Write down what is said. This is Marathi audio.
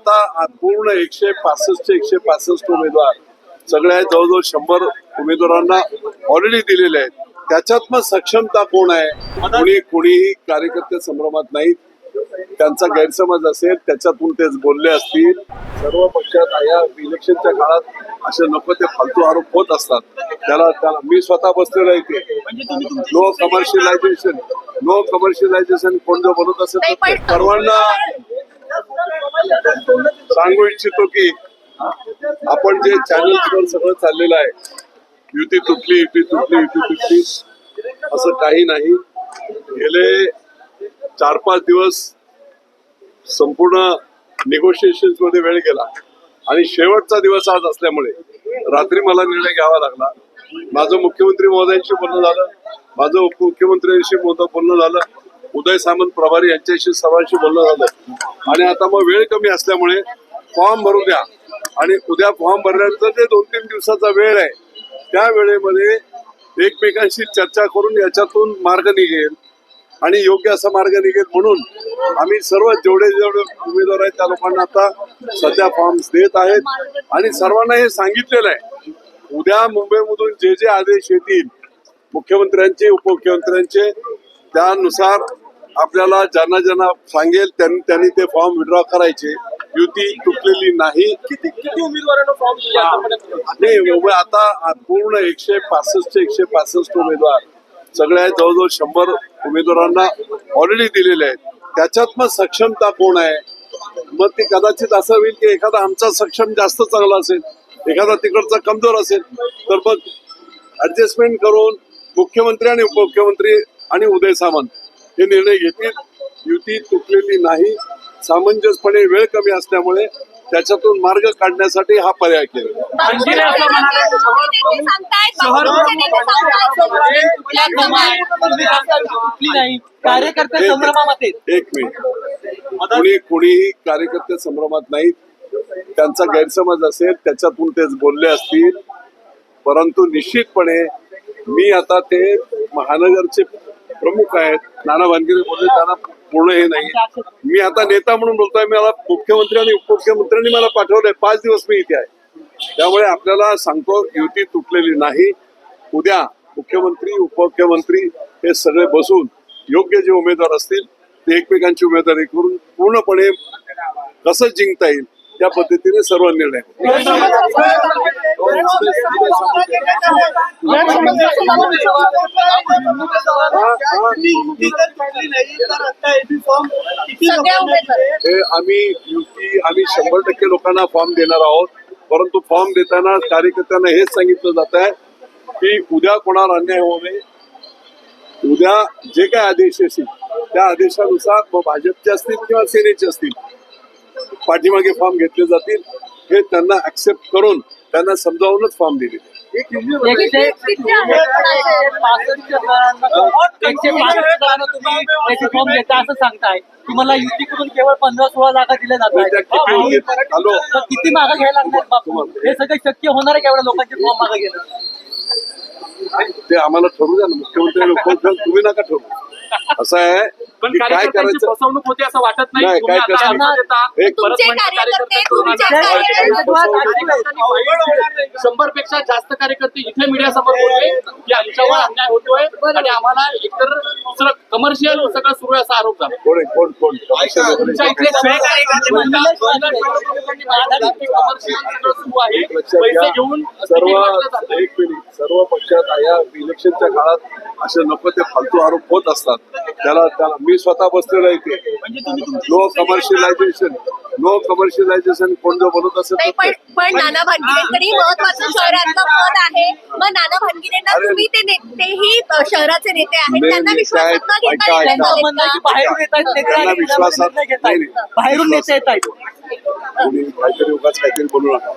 आता पूर्ण 165 उमेदवार सगळ्या जवळजवळ 100 उमेदवारांना ऑलरेडी दिलेले आहेत. त्याच्यात मग सक्षमता कोण आहे? कोणीही कार्यकर्ते संभ्रमात नाहीत. त्यांचा गैरसमज असेल त्याच्यातून तेच बोलले असतील. सर्व पक्षात या इलेक्शनच्या काळात असे नको ते फालतू आरोप होत असतात. त्याला मी स्वतः बसलेला इथे. नो कमर्शियलायझेशन कोण जो बनवत असेल तर सर्वांना सांगू इच्छितो की आपण जे चॅनल्सवर सगळं चाललेलं आहे, युती तुटली असं काही नाही. गेले 4-5 दिवस संपूर्ण निगोशिएशन्स मध्ये वेळ गेला आणि शेवटचा दिवस आज असल्यामुळे रात्री मला निर्णय घ्यावा लागला. माझं मुख्यमंत्री महोदयांशी बोलणं झालं, माझं उपमुख्यमंत्र्यांशी बोलणं झालं, उदय सामंत प्रभारी यांच्याशी सर्वांशी बोलणं झालं आणि आता मग वेळ कमी असल्यामुळे फॉर्म भरू द्या आणि उद्या फॉर्म भरण्याचा जे 2-3 दिवसाचा वेळ आहे त्या वेळेमध्ये एकमेकांशी चर्चा करून याच्यातून मार्ग निघेल आणि योग्य असा मार्ग निघेल म्हणून आम्ही सर्व जेवढे उमेदवार आहेत त्या लोकांना आता सध्या फॉर्म्स देत आहेत आणि सर्वांना हे सांगितलेलं आहे उद्या मुंबईमधून जे जे आदेश येतील मुख्यमंत्र्यांचे उपमुख्यमंत्र्यांचे त्यानुसार आपल्याला ज्यांना सांगेल त्यांनी ते फॉर्म विड्रॉ करायचे. युती तुटलेली नाही. किती उमेदवारांना फॉर्म नाही आता पूर्ण 165 उमेदवार सगळ्या जवळजवळ 100 उमेदवारांना ऑलरेडी दिलेले आहेत. त्याच्यात मग सक्षमता कोण आहे? मग ते कदाचित असं होईल की एखादा आमचा सक्षम जास्त चांगला असेल, एखादा तिकडचा कमजोर असेल तर मग ऍडजस्टमेंट करून मुख्यमंत्री आणि उपमुख्यमंत्री आणि उदय सामंत हे निर्णय घेतील. युती तुटलेली नाही. सामंजस्यपणे वेळ कमी असल्यामुळे त्याच्यातून मार्ग काढण्यासाठी हा पर्याय केला. कार्यकर्ते संभ्रमामध्ये एक मिनिट कोणीही कार्यकर्ते संभ्रमात नाहीत. त्यांचा गैरसमज असेल त्याच्यातून तेच बोलले असतील. परंतु निश्चितपणे मी आता ते महानगरचे प्रमुख आहेत नाना भानगिरे बोलले त्यांना पूर्ण हे नाही. मी आता नेता म्हणून बोलतोय. मला मुख्यमंत्री आणि उपमुख्यमंत्र्यांनी मला पाठवलंय. 5 दिवस मी इथे आहे. त्यामुळे आपल्याला सांगतो युती तुटलेली नाही. उद्या मुख्यमंत्री उपमुख्यमंत्री हे सगळे बसून योग्य जे उमेदवार असतील ते एकमेकांची उमेदवारी करून पूर्णपणे कसं जिंकता येईल त्या पद्धतीने सर्व निर्णय. आम्ही 100% लोकांना फॉर्म देणार आहोत. परंतु फॉर्म देताना कार्यकर्त्यांना हेच सांगितलं जात आहे की उद्या कोणावर अन्याय होऊ नये. उद्या जे काय आदेश असतील त्या आदेशानुसार भाजपचे असतील किंवा सेनेचे असतील पाठीमागे फॉर्म घेतले जातील. हे त्यांना ऍक्सेप्ट करून त्यांना समजावूनच फॉर्म दिले. असं सांगताय की मला युतीकडून केवळ 15-16 जागा दिल्या जातात. किती मागं घ्यायला लागणार? हे सगळं शक्य होणार आहे एवढ्या लोकांचे फॉर्म मागं घेणं? ते आम्हाला ठरवू द्या ना. मुख्यमंत्री उपमुख्यमंत्री तुम्ही नका ठरवू. असं आहे पण काय करायचं? फसवणूक होते असं वाटत नाही. काय पेक्षा जास्त कार्यकर्ते इथे मीडिया समोर बोलले की आमच्यावर अन्याय होतोय आणि आम्हाला एकतर दुसरं कमर्शियल सगळं सुरू आहे असा आरोप झाला. कोण तुमच्या इथे सुरू आहे. पैसे घेऊन सर्व पक्षात या इलेक्शनच्या काळात असे नको ते फालतू आरोप होत असतात. त्याला मी स्वतः बसलेला इथे. नो कमर्शियलायझेशन कोण जो बनवत असेल पण नाना भानगिरेंकडे महत्वाचं शहरातलं पद आहे. मग नाना भानगिरेंना तुम्ही तेही शहराचे नेते आहेत त्यांना विश्वासात न घेता बाहेरून नेते येत आहेत. काहीतरी उगाच काहीतरी बोलू नका.